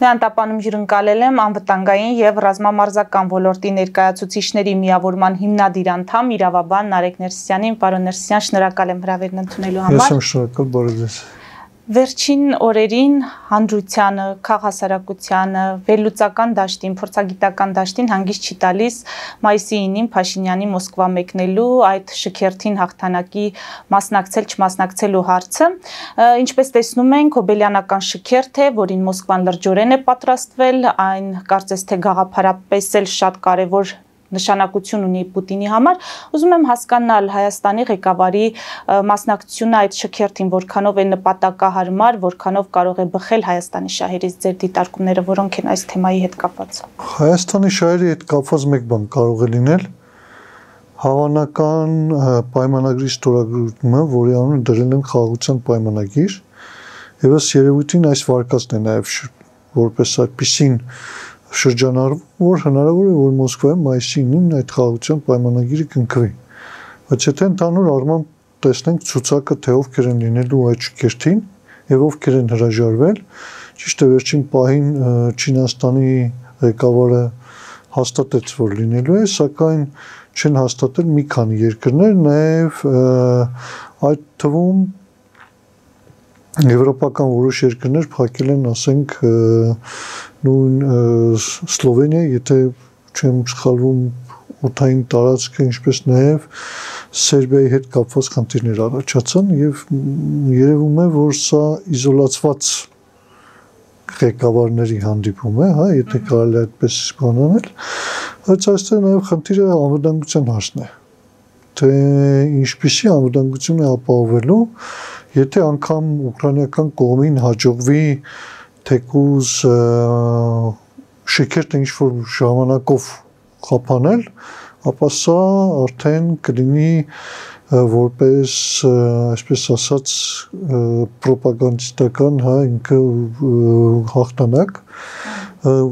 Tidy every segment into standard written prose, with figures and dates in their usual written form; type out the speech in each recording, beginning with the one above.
Նեանտապանում հյուրընկալել եմ անվտանգային եւ ռազմամարզական ոլորտի ներկայացուցիչների միավորման հիմնադիր անդամ իրավաբան Նարեկ Ներսիսյանին, պարոն Ներսիսյան, շնորհակալ եմ հրավերն ընդունելու համար։ Ես եմ շնորհակալ, բարև ձեզ։ Վերջին օրերին հանրությանը, քաղաքասարակությանը, վերլուծական դաշտին, փորձագիտական դաշտին հանգիստ չի տալիս մայիսի 9-ին Փաշինյանի Մոսկվա մեկնելու այդ շքերթին հաղթանակի մասնակցել չմասնակցելու հարցը։ Ինչպես տեսնում ենք, հոբելյանական շքերթ է, որին Մոսկվան լրջորեն է պատրաստվել, այն կարծես թե գաղափարապես էլ շատ կարևոր նշանակություն ունի Պուտինի համար, ուզում եմ հասկանալ Հայաստանի ղեկավարի մասնակցությունը այդ շքերթին որքանով է նպատակահարմար, որքանով կարող է բխել Հայաստանի շահերից ձեր դիտարկումները, որոնք են այս թեմայի հետ կապված։ Հայաստանի շահերի հետ կապված մեկ բան կարող է լինել հավանական պայմանագրի ստորագրումը, որի անունը դրել են խաղաղության պայմանագիր, եւ ըստ երևույթին այս վարկածն է նաեւ որպես այդպիսին շրջանառ, որ հնարավոր է, որ Մոսկվայում մայիսի 9-ին այդ խաղաղության պայմանագիրը կնքվի։ Բայց եթե ընդհանուր առմամբ տեսնենք ցուցակը, թե ովքեր են լինելու այդ շքերթին եւ ովքեր են հրաժարվել, ճիշտ է, վերջին պահին Չինաստանի ղեկավարը հաստատեց, որ լինելու է, սակայն չեն հաստատել մի քանի երկրներ, նաեւ այդ թվում եվրոպական որոշ երկրներ փակել են, ասենք, նույն Սլովենիա, եթե չեմ սխալվում, օդային տարածքը, ինչպես նաև Սերբիայի հետ կապված խնդիրներ առաջացան եւ երևում է, որ սա իզոլացված ղեկավարների հանդիպում է, հա, եթե կարելի է այդպես բանանել, բայց այստեղ նաև խնդիրը անվտանգության հարցն է, թե ինչպիսի անվտանգություն է ապահովելու, եթե անգամ ուկրաինական կողմին հաջողվի թեկուզ շքերթը ինչ-որ ժամանակով խափանել, ապա սա արդեն կլինի որպես, այսպես ասած, պրոպագանդիստական, հա, ինքը հաղթանակ,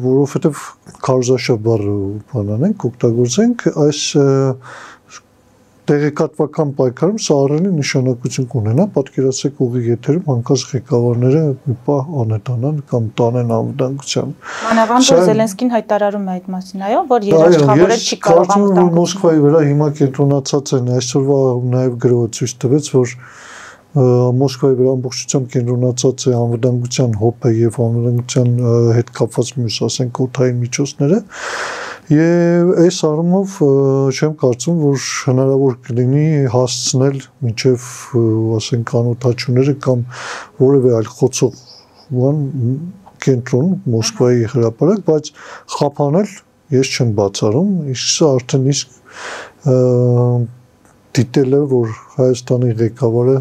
որովհետև քարոզաշա բառը բանանենք, օգտագործենք, այս տեղեկատվական պայքարում սա առելի նշանակություն կունենա, պատկերացրեք ուղիղ եթերում հանկարծ ղեկավարները մի պահ անհետանան կամ տանեն անվտանգության։ Մանավանդ որ Զելենսկին հայտարարում է այդ մասին, այո, որ երաշխավորել չի կարող անվտանգություն։ Մոսկվայի վրա հիմա կենտրոնացած են, այսօրվա նաև գրողը ցույց տվեց, որ Մոսկվայի վրա ամբողջությամբ կենտրոնացած է անվտանգության հոպը եւ անվտանգության հետ կապված մյուս, ասենք, օդային միջոցները։ Եվ այս առումով չեմ կարծում, որ հնարավոր կլինի հասցնել մինչև, ասենք, անօդաչուները կամ որևէ այլ խոցող բան կենտրոն Մոսկվայի հրապարակ, բայց խափանել ես չեմ բացառում, իսկ սա արդեն իսկ դիտել է, որ Հայաստանի ղեկավարը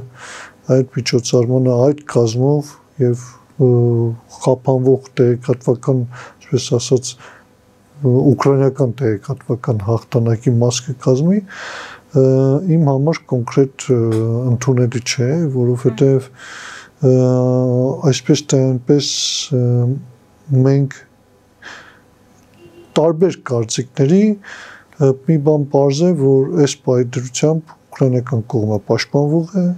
այդ միջոցառմանը այդ կազմով եւ խափանվող տեղեկատվական, այսպես ասած, ուկրաինական տեղեկատվական հաղթանակի մաս կկազմի, իմ համար կոնկրետ ընդունելի չէ, որովհետև այսպես թե այնպես մենք տարբեր կարծիքների մի բան պարզ է, որ այս պայդրությամբ ուկրաինական կողմը պաշտպանվող է,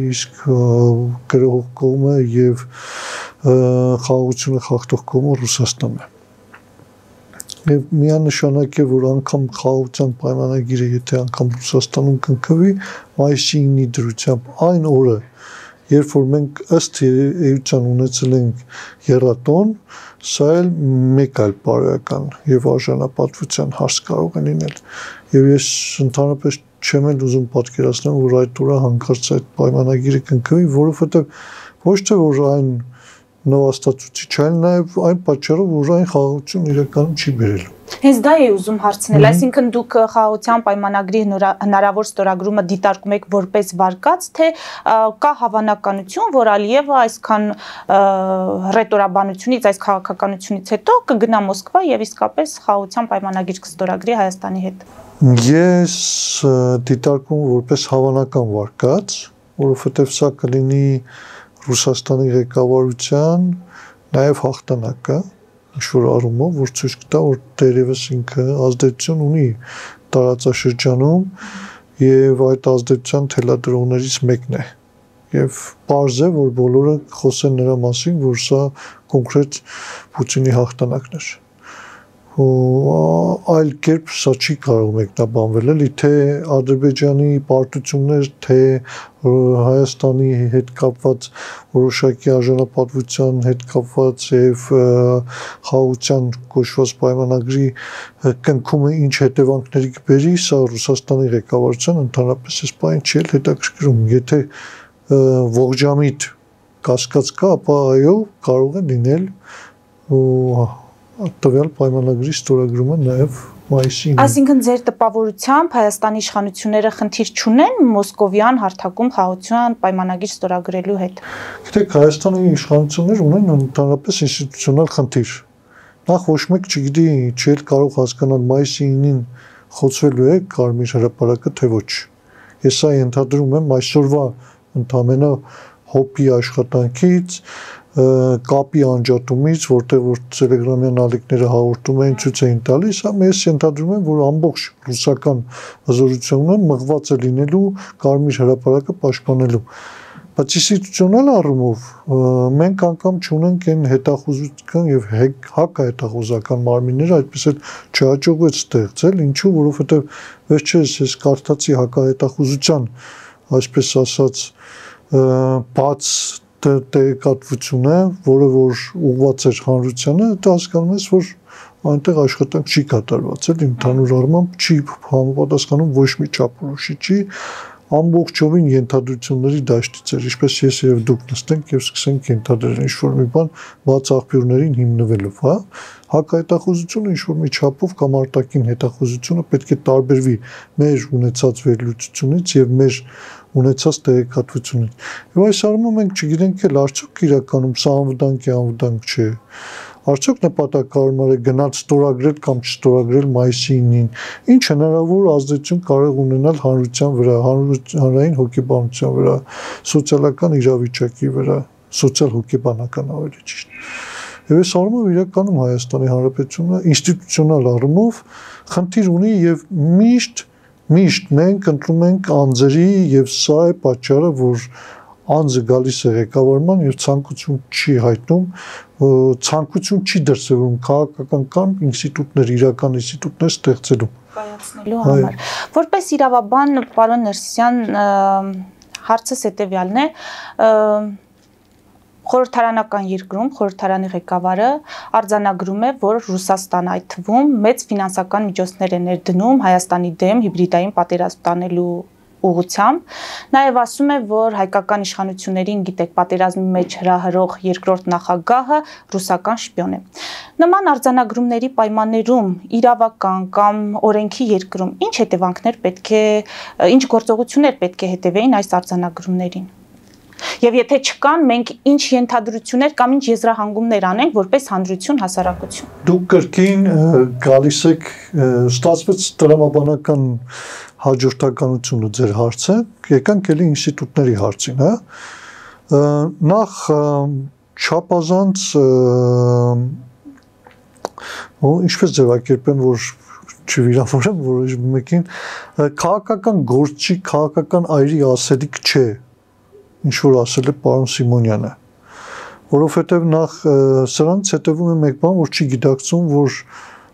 իսկ գրողող կողմը եւ խաղաղությունը խախտող կողմը Ռուսաստանն է։ Եվ միանշանակ է, որ անգամ խաղաղության պայմանագիրը, եթե անգամ Ռուսաստանում կնքվի, մայիսի 9-ի դրությամբ այն օրը, երբ որ մենք ըստ էության ունեցել ենք եռատոն, սա էլ մեկ այլ բարոյական եւ արժանապատվության հարց կարող է լինել։ Եվ ես ընդհանրապես չեմ էլ ուզում պատկերացնել, որ այդ օրը հանկարծ այդ պայմանագիրը կնքվի, որովհետեւ ոչ թե որ այն նվաստացուցիչ, այլ նաև այն պատճառով, որ այն խաղաղություն իրականում չի բերելու։ Հենց դա էի ուզում հարցնել, այսինքն դուք խաղաղության պայմանագրի հնարավոր ստորագրումը դիտարկում եք որպես վարկած, թե կա հավանականություն, որ Ալիևը այսքան ռետորաբանությունից, այս քաղաքականությունից հետո կգնա Մոսկվա եւ իսկապես խաղաղության պայմանագիր կստորագրի Հայաստանի հետ։ Ես դիտարկում որպես հավանական վարկած, որովհետև սա կլինի Ռուսաստանի ղեկավարության նաև հաղթանակը, ինչ-որ առումով, որ ցույց կտա, որ դերևս ինքը ազդեցություն ունի տարածաշրջանում եւ այդ ազդեցության թելադրողներից մեկն է։ եւ պարզ է, որ բոլորը խոսեն նրա մասին, որ սա կոնկրետ Պուտինի հաղթանակն էր։ Այլ կերպ սա չի կարող մեկնաբանվել, էլի թե Ադրբեջանի պարտություններ, թե Հայաստանի հետ կապված որոշակի արժանապատվության հետ կապված եւ խաղաղության կոչված պայմանագրի կնքումը ինչ հետևանքների կբերի, սա Ռուսաստանի ղեկավարության ընդհանրապես այս բանը չի հետաքրքրում։ Եթե ողջամիտ կասկած կա, ապա այո, կարող է լինել տվյալ պայմանագրի ստորագրումը նաև մայիսին։ Այսինքն ձեր տպավորությամբ Հայաստանի իշխանությունները խնդիր չունեն Մոսկովյան հարթակում խաղաղության պայմանագիր ստորագրելու հետ։ Գիտեք, Հայաստանի իշխանությունները ունեն ընդհանրապես ինստիտուցիոնալ խնդիր։ Նախ ոչ մեկ չգիտի, չի կարող հասկանալ մայիսի 9-ին խոցվելու է Կարմիր հրապարակը, թե ոչ։ Ես սա ենթադրում եմ այսօրվա ընդամենը հոպի աշխատանքից, կապի անջատումից, որտեղ որ տելեգրամյան ալիքները հաղորդում էին, ցույց էին տալիս, ես ենթադրում եմ, որ ամբողջ ռուսական հզորությունը մղված է լինելու Կարմիր հրապարակը պաշտպանելու։ Բայց ինստիտուցիոնալ առումով մենք անգամ չունենք այն հետախուզական եւ հակահետախուզական մարմինները, այդպես էլ չհաջողվեց ստեղծել, ինչու, որովհետեւ վերջերս ես կարդացի հակահետախուզության, այսպես ասած, բաց տեղեկատվությունը, որը որ ուղղված էր հանրությանը, դա հասկանում ես, որ այնտեղ աշխատանք չի կատարված, էլ ընդհանուր առմամբ չի համապատասխանում ոչ մի չափորոշիչի, ամբողջովին ենթադրությունների դաշտից էր, ինչպես ես եւ դուք նստենք եւ սկսենք ենթադրել ինչ-որ մի բան բաց աղբյուրներին հիմնվելով, հա։ Հակահետախուզությունը ինչ-որ մի չափով կամ արտաքին հետախուզությունը պետք է տարբերվի մեր ունեցած վերլուծությունից եւ մեր ունեցած տեղեկատվությունից։ Եվ այս առումով մենք չգիտենք էլ արդյոք իրականում սա անվտանգ է, անվտանգ չէ։ Արդյոք նպատակարար է գնալ ստորագրել կամ չստորագրել մայիսի 9-ին, ինչ հնարավոր ազդեցություն կարող ունենալ հանրության վրա, հանրային հոգեբանության վրա, սոցիալական իրավիճակի վրա, սոցիալ-հոգեբանական ավելի ճիշտ։ Եվ այս առումով իրականում Հայաստանի Հանրապետությունը ինստիտուցիոնալ առումով խնդիր ունի եւ միշտ մենք ընտրում ենք անձերի եւ սա է պատճառը, որ անձը գալիս է ղեկավարման եւ ցանկություն չի հայտնում, ցանկություն չի դրսևորում քաղաքական կամ ինստիտուտներ, իրական ինստիտուտներ ստեղծելու կայացնելու համար։ Որպես իրավաբան, պարոն Ներսիսյան, հարցս հետեւյալն է, խորհրդարանական երկրում խորհրդարանի ղեկավարը արձանագրում է, որ Ռուսաստանը այդ թվում մեծ ֆինանսական միջոցներ է ներդնում Հայաստանի դեմ հիբրիդային պատերազմ տանելու ուղղությամբ, նաև ասում է, որ հայկական իշխանություններին, գիտեք, պատերազմի մեջ հրահրող երկրորդ նախագահը ռուսական շպիոն է։ Նման արձանագրումների պայմաններում իրավական կամ օրենքի երկրում ինչ հետևանքներ պետք է, ինչ գործողություններ պետք է հետևեին այս արձանագրումներին։ Եվ եթե չկան, մենք ինչ ենթադրություններ կամ ինչ եզրահանգումներ անենք որպես հանրություն, հասարակություն։ Դուք կրկին գալիս եք, ստացվեց տրամաբանական հաջորդականությունը ձեր հարցը, եկանք էլի ինստիտուտների հարցին, հա։ Նախ չափազանց ինչպես ձևակերպեմ, որ չվիրավորեմ որոշ մեկին, քաղաքական գործի, քաղաքական այրի ասելիք չէ, ինչ որ ասել է պարոն Սիմոնյանը, որովհետև նախ սրանից հետևում է մեկ բան, որ չի գիտակցում, որ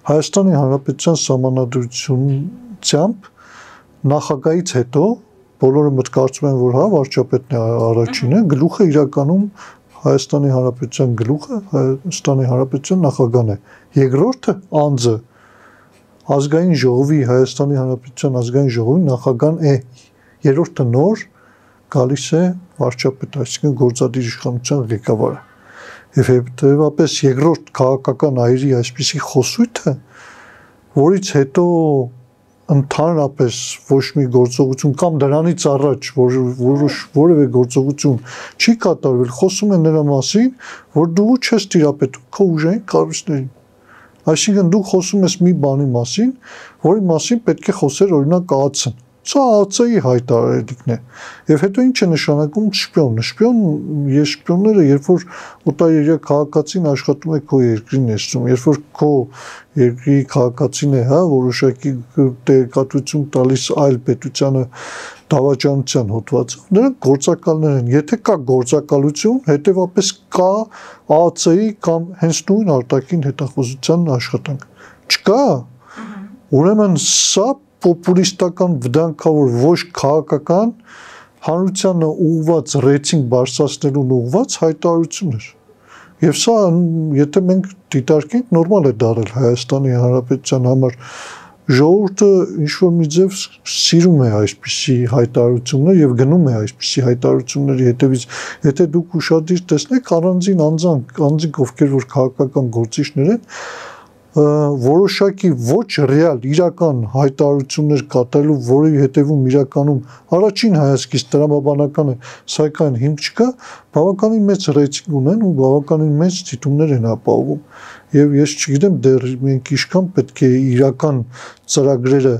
Հայաստանի Հանրապետության սահմանադրությունությամբ նախագահից հետո բոլորը մտկարծում են, որ հա վարչապետն է առաջինը, գլուխը իրականում Հայաստանի Հանրապետության գլուխը Հայաստանի Հանրապետության նախագահն է, երկրորդը անձը ազգային ժողովի Հայաստանի Հանրապետության ազգային ժողովի նախագահն է, երրորդը նոր գալիս է վարչապետ, այսինքն գործադիր իշխանության ղեկավարը։ Եվ հետևաբար երկրորդ քաղաքական այրի այսպիսի խոսույթը, որից հետո ընդհանրապես ոչ մի գործողություն կամ դրանից առաջ որևէ գործողություն չի կատարվել, խոսում է նրա մասին, որ դու չես տիրապետում քո ուժային կառույցներին։ Այսինքն դու խոսում ես մի բանի մասին, որի մասին պետք է խոսեր օրինակ ԱԱՑ-ն։ Սա ԱԱՑ-ի հայտարարելիքն է։ Եվ հետո ինչ է նշանակում շպիոն։ Շպիոնները, երբ որ օտարերկրյա քաղաքացին աշխատում է քո երկրի ներսում, երբ որ քո երկրի քաղաքացին է, հա, որոշակի տեղեկատվություն տալիս այլ պետությանը դավաճանության հոդվածով, նրանք գործակալներ են։ Եթե կա գործակալություն, հետևապես կա ԱԱՑ-ի կամ հենց նույն արտաքին հետախուզության աշխատանք։ Չկա։ Ուրեմն սա պոպուլիստական վտանգավոր ոչ քաղաքական հանրությանը ուղղված ռեյտինգ բարձրացնելուն ուղղված հայտարարություն էր։ Եվ սա, եթե մենք դիտարկենք, նորմալ է դարել Հայաստանի Հանրապետության համար։ Ժողովուրդը ինչ-որ մի ձև սիրում է այսպիսի հայտարարություններ եւ գնում է այսպիսի հայտարարությունների հետևից։ Եթե դուք ուշադիր տեսնեք, առանձին անձինք, ովքեր որ քաղաքական գործիչներ են, որոշակի ոչ ռեալ իրական հայտարարություններ կատարելու, որի հետևում իրականում առաջին հայացքից տրամաբանական է, սակայն հիմք չկա, բավականին մեծ ռեյտինգ ունեն ու բավականին մեծ դիտումներ են ապահովում։ Եվ ես չգիտեմ, դեռ մենք ինչքան պետք է իրական ծրագրերը,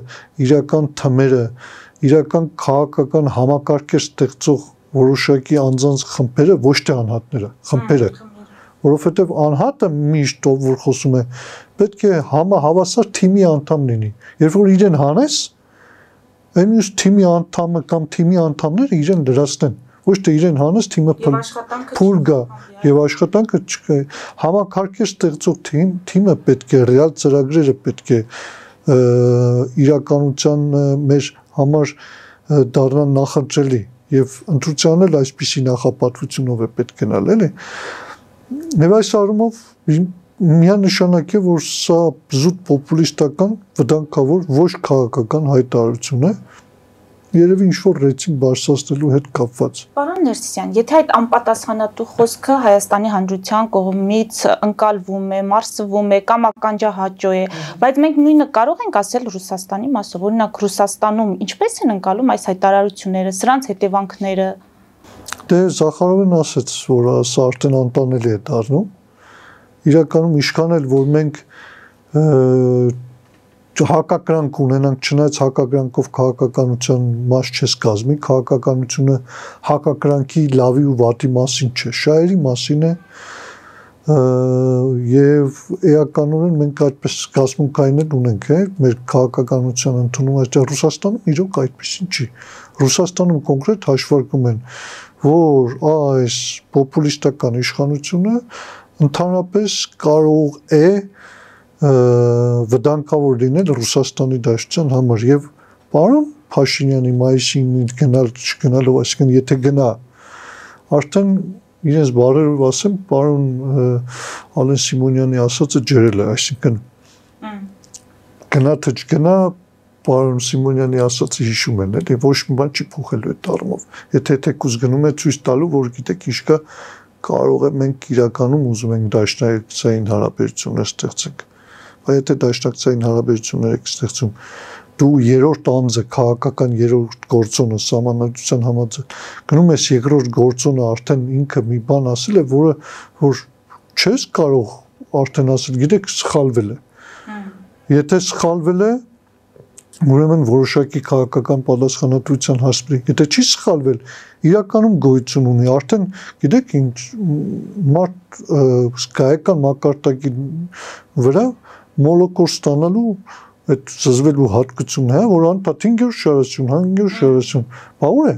իրական թմերը, իրական քաղաքական համակարգեր ստեղծող որոշակի անձանց խմբերը, ոչ թե անհատները, խմբերը, որովհետև անհատը միշտ ով որ խոսում է, պետք է համահավասար թիմի անդամ լինի։ Երբ որ իրեն հանես, այն մյուս թիմի անդամը կամ թիմի անդամները իրեն լրացնեն, ոչ թե իրեն հանես, թիմը փուլ գա եւ աշխատանքը չկա։ Համակարգեր ստեղծող թիմը պետք է ռեալ ծրագրերը պետք է իրականության մեր համար դառնան նախընտրելի եւ ընտրության էլ այսպիսի նախապատվությունով է պետք գնալ, էլի։ Եվ այս առումով միանշանակ է, որ սա զուտ պոպուլիստական, վտանգավոր, ոչ քաղաքական հայտարարություն է, երևի ինչ-որ ռեյտինգ բարձրացնելու հետ կապված։ Պարոն Ներսիսյան, եթե այդ անպատասխանատու խոսքը Հայաստանի Հանրության կողմից ընկալվում է, մարսվում է կամ ականջահաճո է, բայց մենք նույնը կարող ենք ասել Ռուսաստանի մասով, օրինակ Ռուսաստանում ինչպես են ընկալում այս հայտարարությունները, սրանց հետևանքները։ Դե Զախարովն ասաց, որ սա արդեն անտանելի է դառնում։ Իրականում ինչքան էլ որ մենք հակակրանք ունենանք, չնայած հակակրանքով քաղաքականության մաս չես կազմի, քաղաքականությունը հակակրանքի լավի ու վատի մասին չէ, շահերի մասին է, եւ էականորեն մենք այդպես կազմունքային էլ ունենք, մեր քաղաքականության ընդունում այստեղ Ռուսաստանում իրոք այդպեսին չի։ Ռուսաստանում կոնկրետ հաշվարկում են, որ այս պոպուլիստական իշխանությունը ընդհանրապես կարող է վտանգավոր լինել Ռուսաստանի Դաշնության համար եւ պարոն Փաշինյանի մայիսին գնալ չգնալով, այսինքն եթե գնա, արդեն իրենց բարերով ասեմ, պարոն Ալեն Սիմոնյանի ասածը ջրել է, այսինքն գնա թե չգնա, պարոն Սիմոնյանի ասածը հիշում են, էլի ոչ մի բան չի փոխելու այդ առումով։ Եթե թեկուզ գնում է ցույց տալու, որ գիտեք ինչ կա, կարող է մենք իրականում ուզում ենք դաշնակցային հարաբերություններ ստեղծենք։ Բայց եթե դաշնակցային հարաբերություններ եք ստեղծում, դու երրորդ անձը, քաղաքական երրորդ գործոնը սահմանադրության համաձայն գնում ես երկրորդ գործոնը արդեն ինքը մի բան ասել է, որ չես կարող արդեն ասել, գիտեք, սխալվել է։ Եթե սխալվել է, ուրեմն որոշակի քաղաքական պատասխանատվության հասնի։ Եթե չի սխալվել, իրականում գոյություն ունի, արդեն գիտեք ինչ մարդ կայական մակարդակի վրա մոլոկոր ստանալու այդ զզվելու հատկությունն է, որ անդադ 5-րդ շարասյուն, բա ուր է։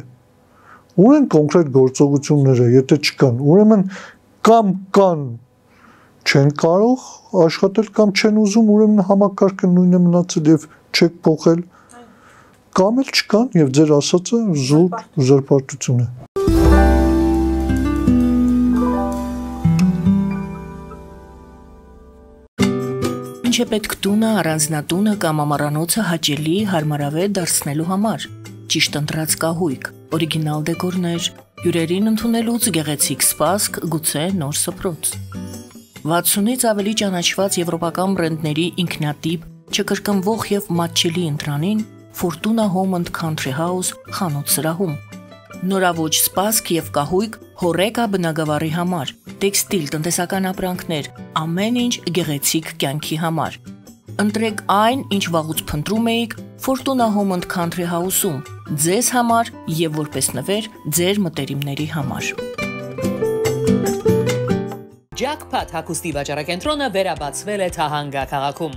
Ուր են կոնկրետ գործողությունները, եթե չկան, ուրեմն կամ կան չեն կարող աշխատել կամ չեն ուզում, ուրեմն համակարգը նույնը մնացել եւ չեք փոխել, կամ էլ չկան եւ ձեր ասածը զուտ զրպարտություն է։ Ինչ է պետք տունը, առանձնատունը կամ ամառանոցը հաճելի, հարմարավետ դարձնելու համար։ Ճիշտ ընտրած կահույք, օրիգինալ դեկորներ, հյուրերին ընդունելուց գեղեցիկ սպասք, գուցե նոր սփռոց։ 60-ից ավելի ճանաչված եվրոպական բրենդների ինքնատիպ, չկրկնվող եւ մատչելի ընտրանին Fortuna Home and Country House խանութ սրահում։ Նորավոճ սպասք եւ կահույք հորեկա բնագավառի համար, տեքստիլ տնտեսական ապրանքներ, ամեն ինչ գեղեցիկ կյանքի համար։ Ընտրեք այն, ինչ վաղուց փնտրում էիք Fortuna Home and Country House-ում, ձեզ համար եւ որպես նվեր ձեր մտերիմների համար։ Jackpot հագուստի վաճառակենտրոնը վերաբացվել է Թահանգա քաղաքում։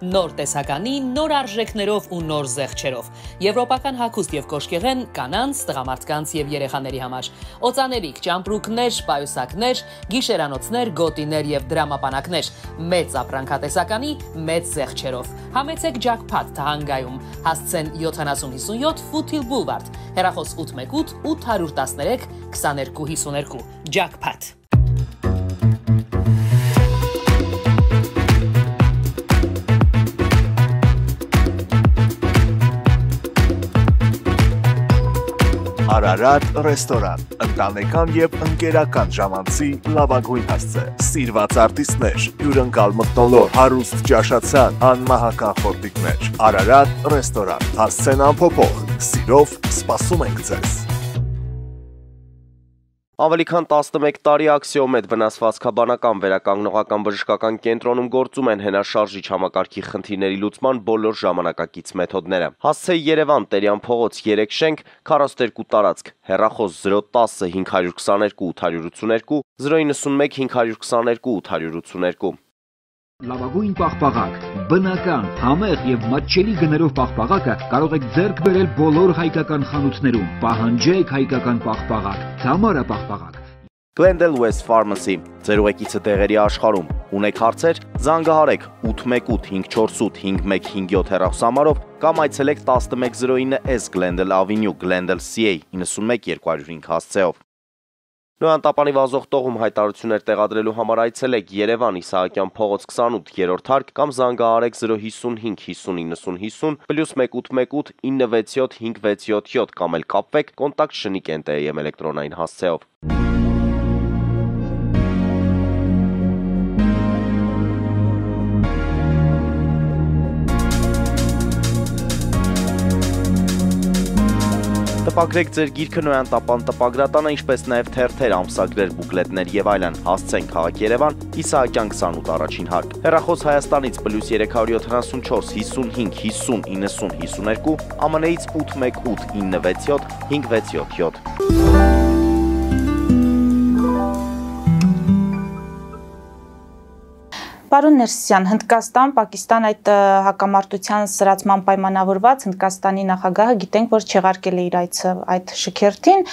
Նոր տեսականի, նոր արժեքներով ու նոր զեղչերով։ Եվրոպական հագուստ եւ կոշկեղեն կանանց, տղամարդկանց եւ երեխաների համար։ Օծանելիք, ճամպրուկներ, պայուսակներ, գիշերանոցներ, գոտիներ եւ դրամապանակներ։ Մեծ ապրանքատեսականի, մեծ զեղչերով։ Համեցեք Jackpot Թահանգայում։ Հասցեն 7057 Foothill Boulevard։ Հեռախոս 818 813 2252 Jackpot։ Արարատ ռեստորան, ընտանեկան եւ ընկերական ժամանցի լավագույն հասցե, սիրված արտիստներ, հյուրընկալ մթնոլորտ, հարուստ ճաշացան, անմահական խորտիկներ, Արարատ ռեստորան, հասցեն անփոփոխ, սիրով սպասում ենք ձեզ։ Ավելի քան 11 տարի Աքսիոմետ վնասվածքաբանական վերականգնողական բժշկական կենտրոնում գործում են հենաշարժիչ համակարգի խնդիրների լուծման բոլոր ժամանակակից մեթոդները։ Հասցեի Երևան, Տերյան փողոց 3 շենք, 42 տարածք, հեռախոս 010 522 882, 091 522 882։ Լավագույն պաղպաղակ, բնական, համեղ եւ մատչելի գներով պաղպաղակը կարող եք ձեռք բերել բոլոր հայկական խանութներում։ Պահանջեք հայկական պաղպաղակ, Թամարա պաղպաղակ։ Glendale West Pharmacy, ձեր ուղեկիցը տեղերի աշխարհում։ Ունեք հարցեր, զանգահարեք 818 548 5157 հեռախոսահամարով կամ այցելեք 1109S Glendale Avenue, Glendale CA 91205 հասցեով։ Նոյան տապանի վազող տողում հայտարարություններ տեղադրելու համար այցելեք Երևան Իսահակյան փողոց 28 երրորդ հարկ կամ զանգահարեք 055 50 90 50 +118 967 567 կամ էլ կապվեք կոնտակտ Շնիկ NTM էլեկտրոնային հասցեով։ Տպագրեք ձեր գիրքը Նոյան տապան տպագրատանը, ինչպես նաև թերթեր, ամսագրեր, բուկլետներ եւ այլն։ Հասցեն քաղաք Երևան, Իսահակյան 28 առաջին հարկ։ Հեռախոս Հայաստանից +374 55 50 90 52, ԱՄՆ-ից 818 967 5677։ Պարոն Ներսիսյան, Հնդկաստան, Պակիստան այդ հակամարտության սրացման պայմանավորված Հնդկաստանի նախագահը գիտենք, որ չեղարկել է իր այցը այդ շքերթին,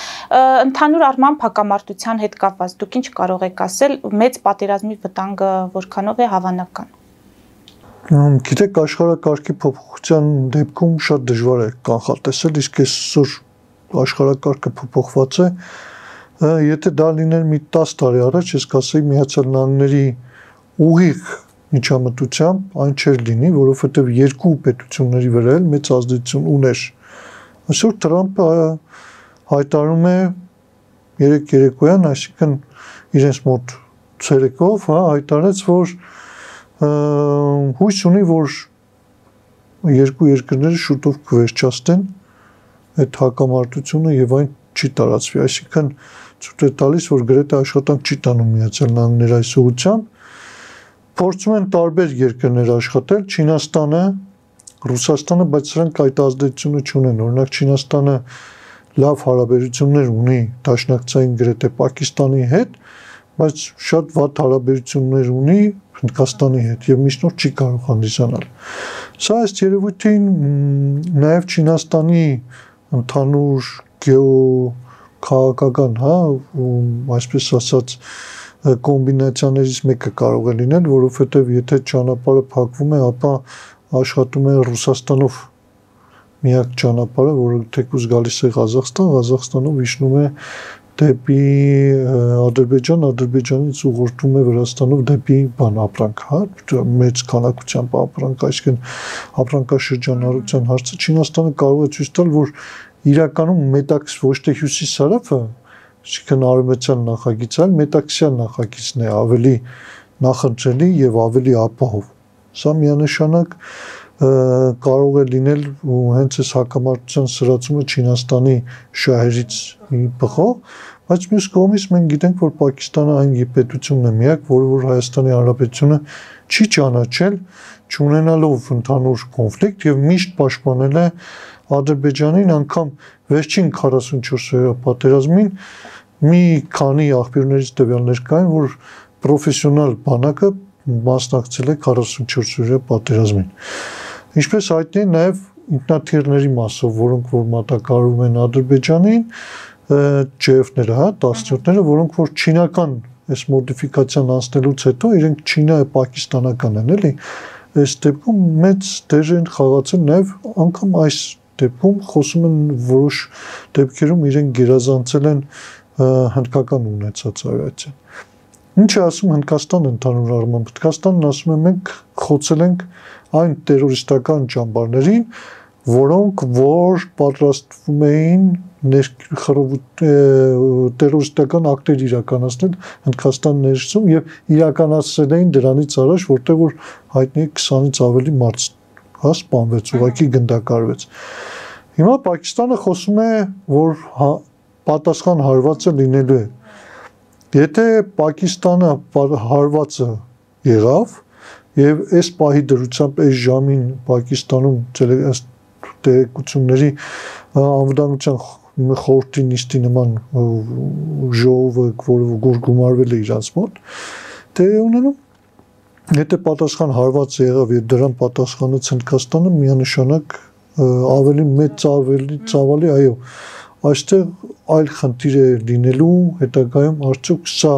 ընդհանուր առմամբ հակամարտության հետ կապված դուք ինչ կարող եք ասել, մեծ պատերազմի վտանգը որքանով է հավանական։ Գիտեք, աշխարհակարգի փոփոխության դեպքում շատ դժվար է կանխատեսել, իսկ այսօր աշխարհակարգը փոփոխված է, եթե դա լիներ մի 10 տարի առաջ, ես կասեի Միացյալ Նահանգների ուղիղ միջամտությամբ այն չէր լինի, որովհետև երկու պետությունների վրա էլ մեծ ազդեցություն ուներ։ Այսօր Թրամփը հայտարարում է երեկոյան, այսինքն իրենց մոտ ցերեկով, հայտարարեց, որ հույս ունի, որ երկու երկրները շուտով կվերջացնեն այդ հակամարտությունը եւ այն չի տարածվի, այսինքն ցույց է տալիս, որ գրեթե աշխատանք չի տանում Միացյալ Նահանգները այս ուղղությամբ։ Փորձում են տարբեր երկրներ աշխատել, Չինաստանը, Ռուսաստանը, բայց սրանք այդ ազդեցությունը չունեն։ Օրինակ Չինաստանը լավ հարաբերություններ ունի դաշնակցային գրեթե Պակիստանի հետ, բայց շատ վատ հարաբերություններ ունի Հնդկաստանի հետ եւ միշտ չի կարող հանդիսանալ։ Սա ըստ երևույթին նաեւ Չինաստանի ընդհանուր գեոքաղաքական, այսպես ասած, կոմբինացիաներից մեկը կարող է լինել, որովհետև եթե ճանապարհը փակվում է, ապա աշխատում է Ռուսաստանով միակ ճանապարհը, որը թեկուզ գալիս է Ղազախստան, Ղազախստանով իջնում է դեպի Ադրբեջան, Ադրբեջանից ուղղորդում է Վրաստանով դեպի ապրանք, մեծ քանակությամբ ապրանք, այսինքն ապրանքաշրջանառության հարցը Չինաստանը կարող է ցույց տալ, որ իրականում մետաքս ոչ թե հյուսիս-հարավը Այսինքն արևմտյան նախագիծը մետաքսյան նախագիծն է ավելի նախընտրելի եւ ավելի ապահով։ Սա միանշանակ կարող է լինել հենց այս հակամարտության սրացումը Չինաստանի շահերից բխող, բայց մյուս կողմից մենք գիտենք, որ Պակիստանը այն պետությունն է միակ, որ Հայաստանի Հանրապետությունը չի ճանաչել, չունենալով ընդհանուր կոնֆլիկտ եւ միշտ պաշտպանել է Ադրբեջանին, անգամ վերջին 44 օրյա պատերազմին մի քանի աղբյուրներից տվյալներ կային, որ պրոֆեսիոնալ բանակը մասնակցել է 44 օրյա պատերազմին։ Ինչպես հայտնի է նաև ինքնաթիռների մասով, որոնք որ մատակարարում են Ադրբեջանին, ջեֆները, 17-ները, որոնք որ չինական այս մոդիֆիկացիան անցնելուց հետո իրենք չինա-պակիստանական են, էլի, այս դեպքում մեծ դեր են խաղացել նաև անգամ այս դեպքում խոսում են որոշ դեպքերում իրենք գերազանցել են հնդկական ունեցած ավիացիան։ Ինչ է ասում Հնդկաստանը ընդհանուր առմամբ։ Հնդկաստանն ասում է մենք խոցել ենք այն տերորիստական ճամբարներին, որոնք որ պատրաստվում էին տերորիստական ակտեր իրականացնել Հնդկաստան ներսում եւ իրականացրել էին դրանից առաջ, որտեղ որ հայտնի է 20-ից ավելի մարդ սպանվեց, ուղղակի գնդակարվեց։ Հիմա Պակիստանը խոսում է, որ պատասխան հարվածը լինելու է։ Եթե Պակիստանը հարվածը եղավ եւ այս պահի դրությամբ այս ժամին Պակիստանում տեղեկությունների անվտանգության խորհրդի նիստի նման ժողովը, որ գումարվել է իրանց մոտ, տեղի ունենում, եթե պատասխան հարված եղավ եւ դրան պատասխանեց Հնդկաստանը, միանշանակ ավելի մեծ ծավալի, այո, այստեղ այլ խնդիր է լինելու հետագայում արդյոք սա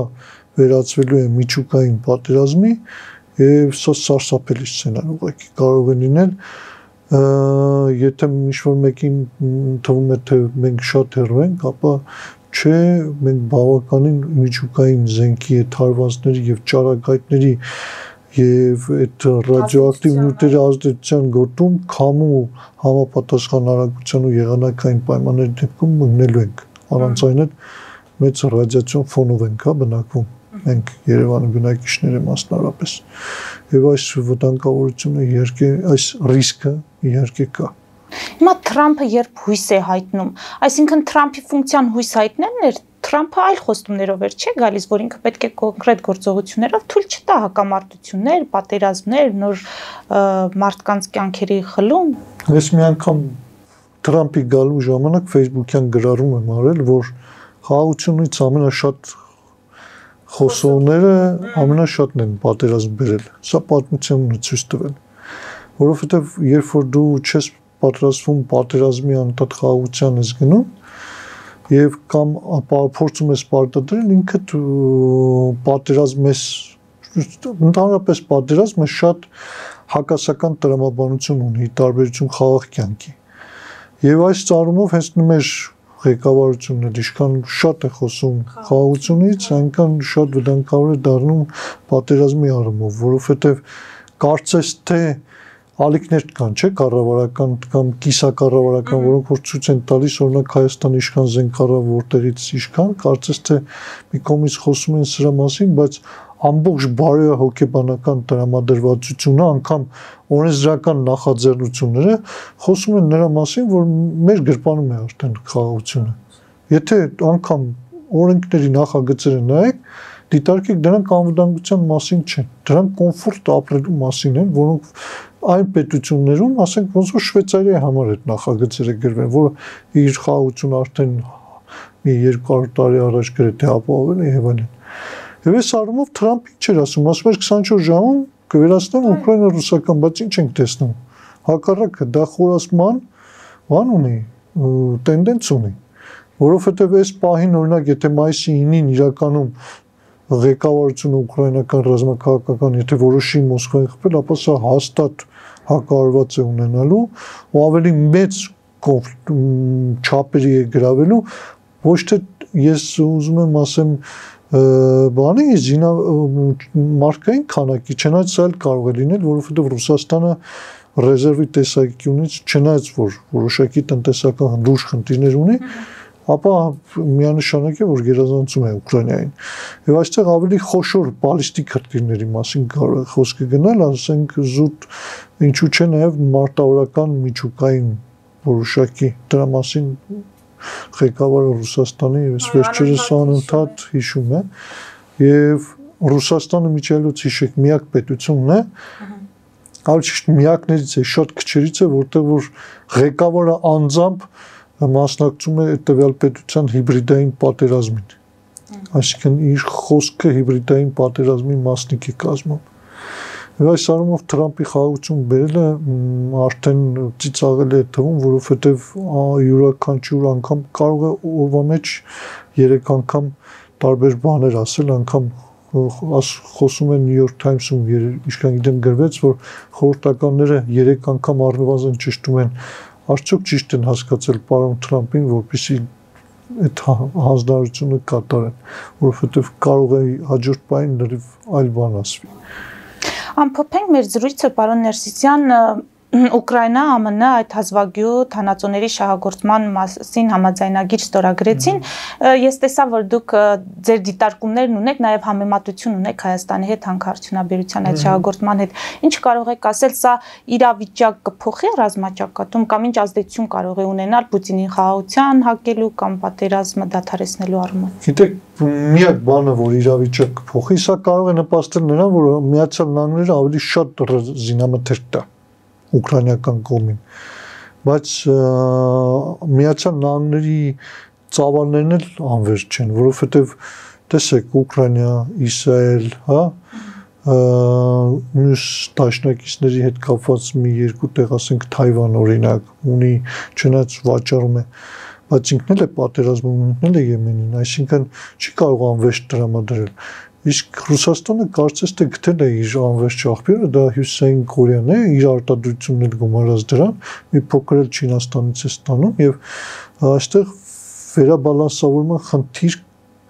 վերածվելու է միջուկային պատերազմի եւ սա սարսափելի սցենար ուղղակի կարող է լինել, եթե ինչ-որ մեկին թվում է թե մենք շատ հեռու ենք, ապա չէ, մենք բավականին միջուկային զենքի այդ հարվածների եւ ճարագայթների եւ այդ ռադիոակտիվ նյութերի ազդեցության գոտում քամու համապատասխան արագության ու եղանակային պայմանների դեպքում մտնելու ենք։ Առանց այն էլ մեծ ռադիացիոն ֆոնով ենք բնակվում մենք Երևանի բնակիչները մասնավորապես։ Եվ այս վտանգավորությունը իհարկե այս ռիսկը իհարկե կա։ Հիմա Թրամփը երբ հույս է հայտնում, այսինքն Թրամփի ֆունկցիան հույս հայտնելն էր, Թրամփը այլ խոստումներով էր չէ գալիս, որ ինքը պետք է կոնկրետ գործողություններով թույլ չտա հակամարտություններ, պատերազմներ, նոր մարդկանց կյանքերի խլում։ Ես մի անգամ Թրամփի գալու ժամանակ Facebook-յան գրառում եմ արել, որ խաղաղությունից ամենաշատ խոսողները ամենաշատն են պատերազմ բերել։ Սա պատմությունն է ցույց տվել, որովհետև երբ որ դու չես պատրաստվում պատերազմի անընդհատ խաղաղության ես գնում եւ կամ փորձում ես պարտադրել ինքդ պատերազմ ես ընդհանրապես պատերազմը շատ հակասական տրամաբանություն ունի տարբերություն խաղաղ կյանքի եւ այս ծառումով հենց մեր ղեկավարությունն էլ ինչքան շատ է խոսում խաղաղությունից, այնքան շատ վտանգավոր է դառնում պատերազմի առումով, որովհետև կարծես թե ալիքներ կան, չէ, կառավարական կամ կիսակառավարական, որոնք որ ցույց են տալիս, օրինակ Հայաստանը ինչքան զենք առավ, որտեղից ինչքան, կարծես թե մի կողմից խոսում են սրա մասին, բայց ամբողջ բարոյահոգեբանական տրամադրվածությունը, անգամ օրենսդրական նախաձեռնությունները խոսում են նրա մասին, որ մեր գրպանում է արդեն խաղաղությունը։ Եթե անգամ օրենքների նախագծերը նայեք, դիտարկեք, դրանք անվտանգության մասին չեն, դրանք կոմֆորտ ապրելու մասին են, որոնք այն պետություններում, ասենք ոնց որ Շվեյցարիայի համար այդ նախագծերը գրվել, որը իր խաղաղությունը արդեն մի 200 տարի առաջ գրեթե ապահովել է եւ այլն։ Եվ այս առումով Թրամփը ինչ էր ասում, ասում էր 24 ժամում կվերացնեմ Ուկրաինա-ռուսական, բայց ինչ ենք տեսնում։ Հակառակը դա խորացման բան ունի, տենդենց ունի, որովհետև այս պահին օրինակ եթե մայիսի 9-ին իրականում ղեկավարությունը ուկրաինական ռազմաքաղաքական եթե որոշի Մոսկվայի խփել, ապա սա հաստատ հակարված է ունենալու ու ավելի մեծ չափերի է գրավելու, ոչ թե ես ուզում եմ ասեմ բանի մարկային քանակի, չնայած սա էլ կարող է լինել, որովհետև Ռուսաստանը ռեզերվի տեսանկյունից չնայած որ որոշակի տնտեսական լուրջ խնդիրներ ունի, ապա միանշանակ է որ գերազանցում է Ուկրաինային։ Եվ այստեղ ավելի խոշոր բալիստիկ խնդիրների մասին կարող է խոսքը գնալ, ասենք զուտ ինչու՞ չէ նաև մարտավարական միջուկային որոշակի դրա մասին ղեկավարը Ռուսաստանի վերջերս անընդհատ հիշում է եւ Ռուսաստանը միջելուց հիշեք միակ պետությունն է, ավելի ճիշտ միակներից է, շատ քչերից է, որտեղ որ ղեկավարը անձամբ մասնակցում է տվյալ պետության հիբրիդային պատերազմին։ Այսինքն իր խոսքը հիբրիդային պատերազմի մասնիկ է կազմում։ Եվ այս առումով Թրամփի խաղաղություն բերելը արդեն ծիծաղել է թվում, որովհետև յուրաքանչյուր անգամ կարող է օրվա մեջ 3 անգամ տարբեր բաներ ասել, անգամ խոսում են New York Times-ում, ինչքան գիտեմ գրվեց, որ խորհրդականները 3 անգամ առնվազն ճշտում են, արդյոք ճիշտ են հասկացել պարոն Թրամփին, որպեսզի այդ հանձնարարությունը կատարեն, որովհետև կարող է հաջորդ պահին լրիվ այլ բան ասվի։ Ամփոփենք մեր զրույցը, պարոն Ներսիսյան, Ուկրաինա ԱՄՆ այդ հազվագյուտ հանածոների շահագործման մասին համաձայնագիր ստորագրեցին։ Ես տեսա, որ դուք ձեր դիտարկումներն ունեք, նաև համեմատություն ունեք Հայաստանի հետ հանքարդյունաբերության այդ շահագործման հետ։ Ինչ կարող եք ասել, սա իրավիճակ կփոխի ռազմաճակատում կամ ինչ ազդեցություն կարող է ունենալ Պուտինի խաղաղության հակելու կամ պատերազմը դադարեցնելու առումով։ Գիտեք, միակ բանը, որ իրավիճակ կփոխի, սա կարող է նպաստել նրան, որ Միացյալ Նահանգները ավելի շատ զինամթերք տա ուկրաինական կողմին, բայց Միացյալ Նահանգների ծավալներն էլ անվերջ չեն, որովհետև տեսեք Ուկրաինա, Իսրայել, հա, մյուս դաշնակիցների հետ կապված մի երկու տեղ, ասենք Թայվան օրինակ, ունի, չնայած վաճառում է, բայց ինքն էլ է պատերազմում, ինքն էլ է Եմենին, այսինքն չի կարող անվերջ տրամադրել։ Իսկ Ռուսաստանը կարծես թե գտել է իր անվերջ աղբյուրը, դա Հյուսիսային Կորեան է, իր արտադրությունն էլ գումարած դրան, մի փոքր էլ Չինաստանից է ստանում եւ այստեղ վերաբալանսավորման խնդիր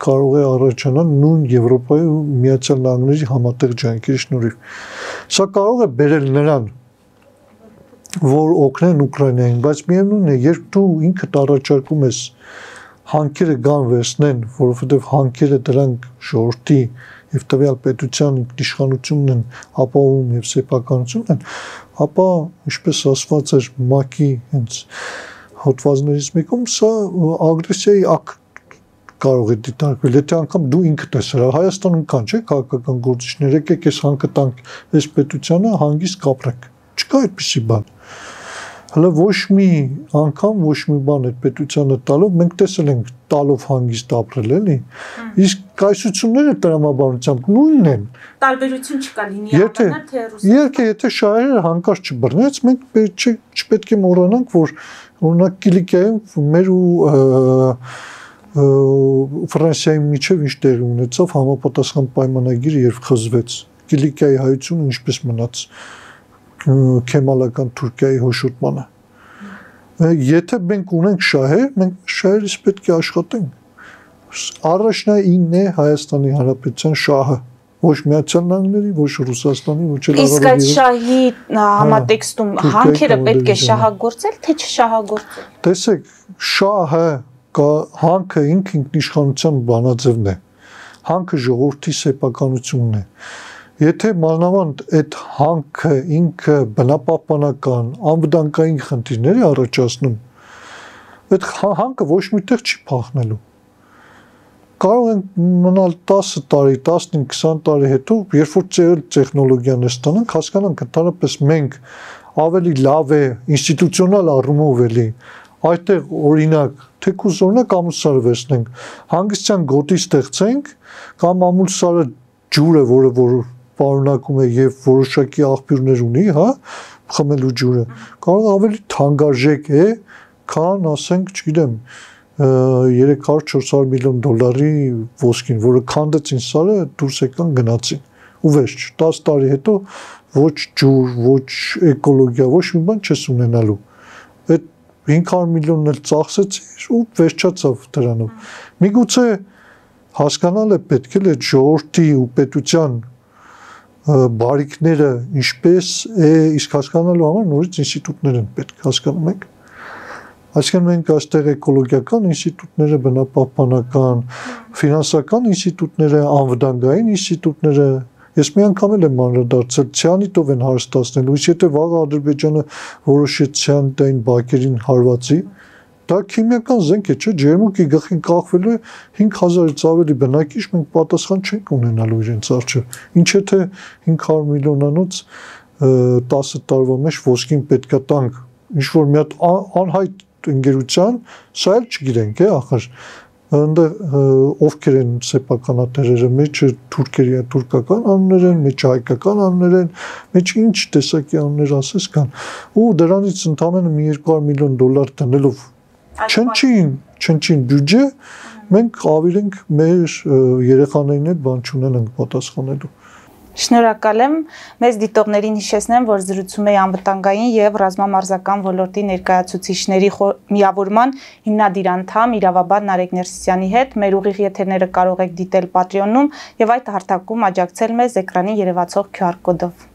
կարող է առաջանալ նույն Եվրոպայի ու Միացյալ Նահանգների համատեղ ջանքերի շնորհիվ։ Սա կարող է բերել նրան, որ օգնեն Ուկրաինային, բայց միևնույն է, երբ դու ինքդ առաջարկում ես հանքերը գան վերցնեն, որովհետև հանքերը դրանք ժողովրդի եւ տվյալ պետության ինքնիշխանությունն են, ապահովում եւ սեփականությունն են, ապա ինչպես ասված էր ՄԱԿ-ի հենց հոդվածներից մեկում, սա ագրեսիայի ակտ կարող է դիտարկվել, եթե անգամ դու ինքդ ես հրա, Հայաստանում կան, չէ՞, քաղաքական գործիչներ, եկեք այս հանքը տանք այս պետությանը, հանգիստ կապրենք։ Չկա այդպիսի բան։ Հələ ոչ մի անգամ, ոչ մի բան այդ պետությանը տալով, մենք տեսել ենք տալով հանգիստ ապրել, էլի։ Իսկ կայսությունները տրամաբանությամբ նույնն են։ Տարբերություն չկա լինիալը, թե ռուսական։ Եթե շահերը հանկարծ չբռնեց, մենք չպետք է մոռանանք, որ օրինակ Կիլիկիայում մեր ու Ֆրանսիայի միջև ինչ տեղի ունեցավ համապատասխան պայմանագիրը երբ խզվեց։ Կիլիկիայի հայությունը ինչպես մնաց Քեմալական Թուրքիայի հոշոտմանը։ Եթե մենք ունենք շահեր, մենք շահերից պետք է աշխատենք։ Առաջնայինն է Հայաստանի Հանրապետության շահը, ոչ Միացյալ Նահանգների, ոչ Ռուսաստանի, ոչ էլ Իսկ այդ շահի համատեքստում հանքերը պետք է շահագործել, թե չշահագործել։ Տեսեք, շահը հանքը ինքնիշխանության բանաձևն է։ Հանքը ժողովրդի սեփականությունն է։ Եթե մանավանդ այդ հանքը ինքը բնապահպանական, անվտանգային խնդիրներ է առաջացնում, այդ հանքը ոչ միտեղ չի փախնելու։ Կարող են մնալ 10 տարի, 15-20 տարի հետո, երբ որ ծեր տեխնոլոգիան է ստանանք, հասկանանք ընդհանրապես մենք ավելի լավ է, ինստիտուցիոնալ առումով էլի, այդտեղ օրինակ, թեկուզ օրինակ ամուսարը վերցնենք, հանգստյան գոտի ստեղծենք, կամ ամուսարը ջուրը, որ պարունակում է եւ որոշակի աղբյուրներ ունի, հա, խմելու ջուրը, կարող ավելի թանկարժեք է, քան ասենք, չգիտեմ, 300-400 միլիոն դոլարի ոսկին, որը քանդեցին սարը, դուրս եկան գնացին։ Ու վերջ, 10 տարի հետո ոչ ջուր, ոչ էկոլոգիա, ոչ մի բան չես ունենալու։ Այդ 500 միլիոնն էլ ծախսեցիր ու վերջացավ դրանով։ Միգուցե հասկանալ է պետք է այդ ժողովրդի ու պետության բարիքները ինչպես է, իսկ հասկանալու համար նորից ինստիտուտներ են պետք, հասկանում եք։ Այսինքն մենք այստեղ էկոլոգիական ինստիտուտները, բնապահպանական, ֆինանսական ինստիտուտները, անվտանգային ինստիտուտները, ես մի անգամ էլ եմ անդրադարձել ցիանիտով են հարստացնելու, իսկ եթե վաղը Ադրբեջանը որոշեց ցիանիտային բակերին հարվածի, դա քիմիական զենք է, չէ, ջերմուկի գլխին կախվելու է 5000-ից ավելի բնակիչ, մենք պատասխան չենք ունենալու իրենց առջև։ Ինչ եթե 500 միլիոնանոց 10 տարվա մեջ ոսկին պետքա տանք, ինչ որ մի հատ անհայտ ընկերության, սա էլ չգիտենք, ախր այնտեղ ովքեր են սեփականատերերը, մեջը թուրքերի թուրքական անուններ են, մեջը հայկական անուններ են, մեջ ինչ տեսակի անուններ ասես կան, ու դրանից ընդամենը մի 200 միլիոն դոլար տնելով չնչին բյուջե, մենք ավելենք մեր երեխաներին հետ բան չունենանք պատասխանելու։ Շնորհակալ եմ, մեզ դիտողներին հիշեցնեմ, որ զրուցում էի անվտանգային եւ ռազմամարզական ոլորտի ներկայացուցիչների միավորման հիմնադիր անդամ իրավաբան Նարեկ Ներսիսյանի հետ։ Մեր ուղիղ եթերները կարող եք դիտել Patreon-ում եւ այդ հարթակում աջակցել մեզ էկրանին երևացող QR կոդով։